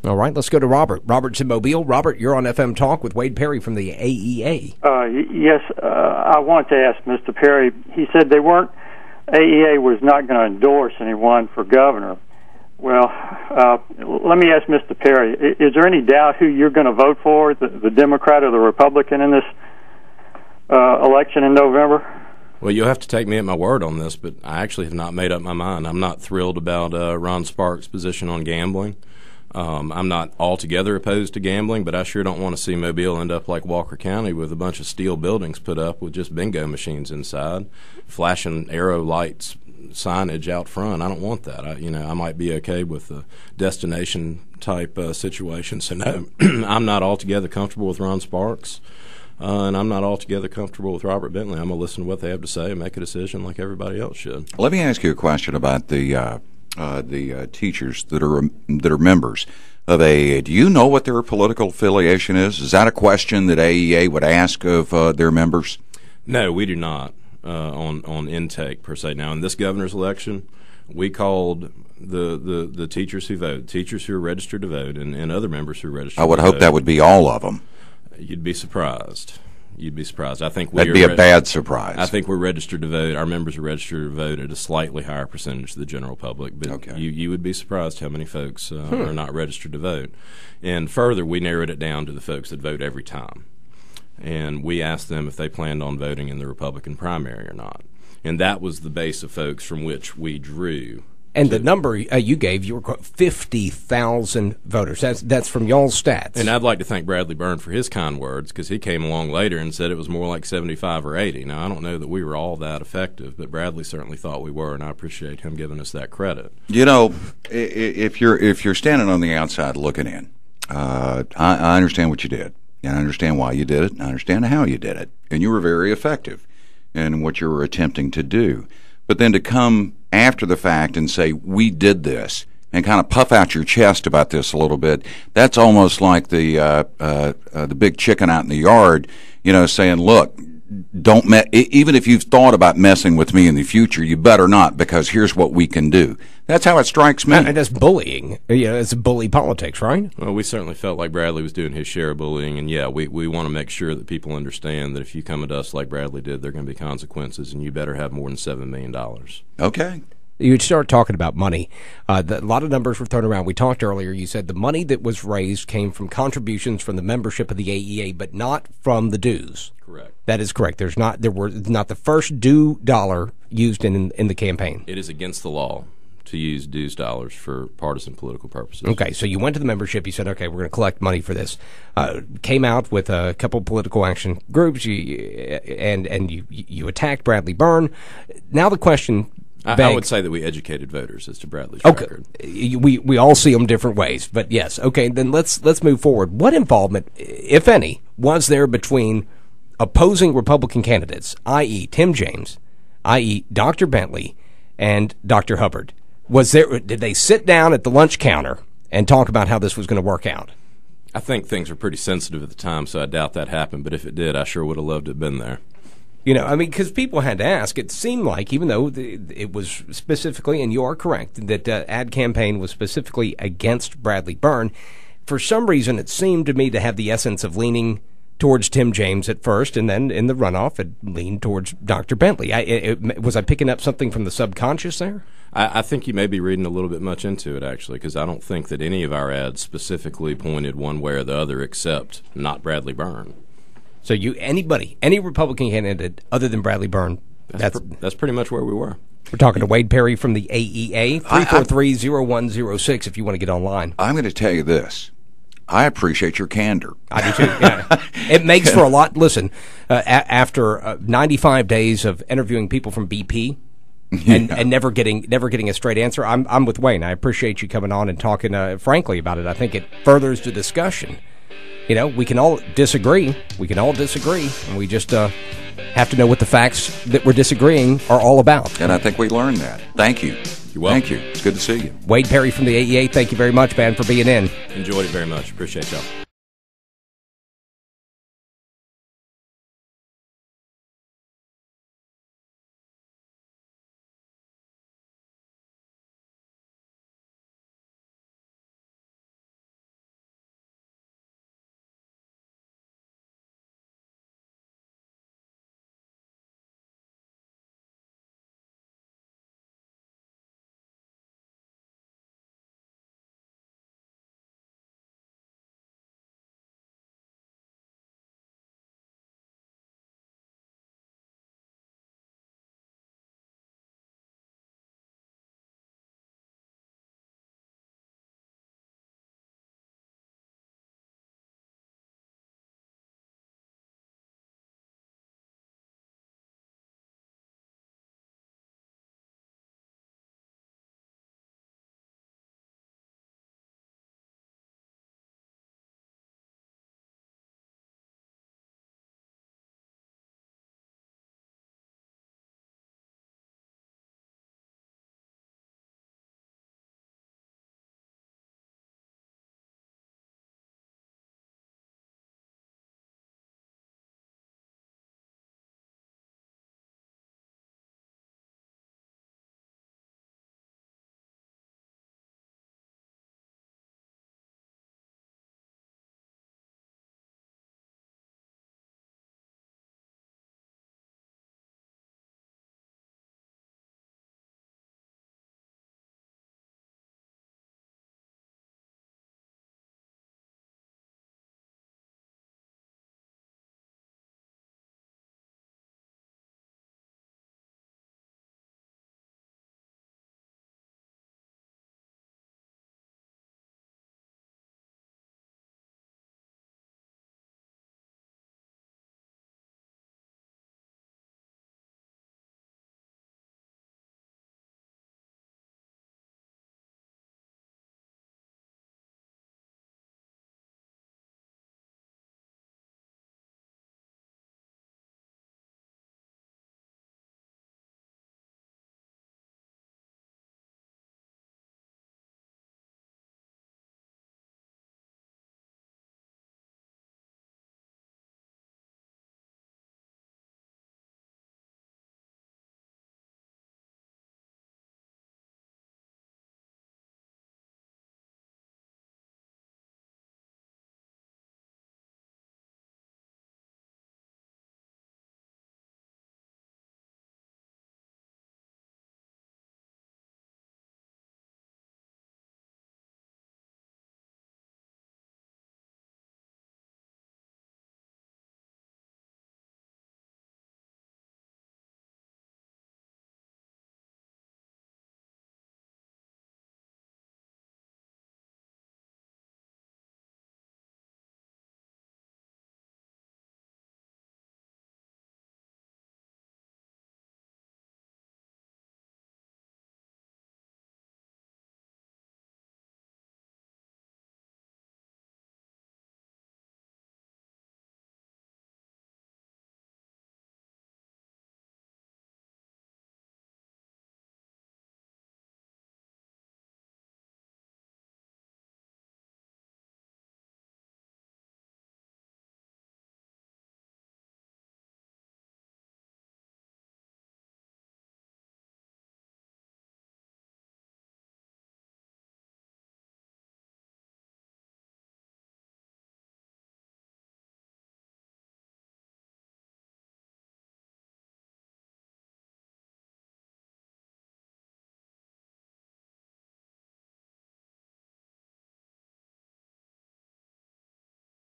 All right, let's go to Robert. Robert's in Mobile. Robert, you're on FM Talk with Wade Perry from the AEA. Yes, I want to ask Mr. Perry. He said AEA was not going to endorse anyone for governor. Well, let me ask Mr. Perry, is there any doubt who you're going to vote for, the Democrat or the Republican in this election in November? Well, you'll have to take me at my word on this, but I actually have not made up my mind. I'm not thrilled about Ron Sparks' position on gambling. I'm not altogether opposed to gambling, but I sure don't want to see Mobile end up like Walker County with a bunch of steel buildings put up with just bingo machines inside, flashing arrow lights signage out front. I don't want that. I might be okay with the destination type situation. So no, I'm not altogether comfortable with Ron Sparks. And I'm not altogether comfortable with Robert Bentley. I'm going to listen to what they have to say and make a decision like everybody else should. Let me ask you a question about the teachers that are members of AEA. Do you know what their political affiliation is? Is that a question that AEA would ask of their members? No, we do not on intake per se. Now, in this governor's election, we called the teachers who vote, teachers who are registered to vote, and other members who are registered to vote. I would hope that would be all of them. You'd be surprised. I think that'd be a bad surprise. I think we're registered to vote. Our members are registered to vote at a slightly higher percentage than the general public. But okay. you would be surprised how many folks are not registered to vote. And further, we narrowed it down to the folks that vote every time. And we asked them if they planned on voting in the Republican primary or not. And that was the base of folks from which we drew. And the number you gave, you were 50,000 voters. That's from y'all's stats. And I'd like to thank Bradley Byrne for his kind words, because he came along later and said it was more like 75 or 80. Now, I don't know that we were all that effective, but Bradley certainly thought we were, and I appreciate him giving us that credit. You know, if you're standing on the outside looking in, I understand what you did, and I understand why you did it, and I understand how you did it, and you were very effective in what you were attempting to do. But then to come after the fact and say, we did this, and kind of puff out your chest about this a little bit, that's almost like the big chicken out in the yard, saying, look, don't even if you've thought about messing with me in the future, you better not, because here's what we can do. That's how it strikes me. And that's bullying. It's bully politics, right? Well, we certainly felt like Bradley was doing his share of bullying, and we want to make sure that people understand that if you come at us like Bradley did, there are going to be consequences, and you better have more than $7 million. Okay. You start talking about money. A lot of numbers were thrown around. We talked earlier. You said the money that was raised came from contributions from the membership of the AEA, but not from the dues. Correct. That is correct. There were not the first due dollar used in the campaign. It is against the law to use dues dollars for partisan political purposes. Okay, so you went to the membership. You said, okay, we're going to collect money for this. Came out with a couple political action groups, and you attacked Bradley Byrne. Now the question. I would say that we educated voters as to Bradley's record. We all see them different ways, but yes. Okay, then let's move forward. What involvement, if any, was there between opposing Republican candidates, i.e. Tim James, i.e. Dr. Bentley, and Dr. Hubbard? Did they sit down at the lunch counter and talk about how this was going to work out? I think things were pretty sensitive at the time, so I doubt that happened. But if it did, I sure would have loved to have been there. Because people had to ask. It seemed like, even though it was specifically, and you are correct, that ad campaign was specifically against Bradley Byrne, for some reason it seemed to me to have the essence of leaning towards Tim James at first, and then in the runoff it leaned towards Dr. Bentley. Was I picking up something from the subconscious there? I think you may be reading a little bit much into it, actually, because I don't think that any of our ads specifically pointed one way or the other except not Bradley Byrne. So any Republican candidate other than Bradley Byrne, that's pretty much where we were. We're talking to Wade Perry from the AEA, 343-0106 if you want to get online. I'm going to tell you this. I appreciate your candor. I do too. Yeah. It makes for a lot. Listen, after 95 days of interviewing people from BP and never getting a straight answer, I'm with Wayne. I appreciate you coming on and talking frankly about it. I think it furthers the discussion. We can all disagree. And we just have to know what the facts that we're disagreeing are all about. And I think we learned that. Thank you. You're welcome. Thank you. It's good to see you. Wade Perry from the AEA, thank you very much, man, for being in. Enjoyed it very much. Appreciate y'all.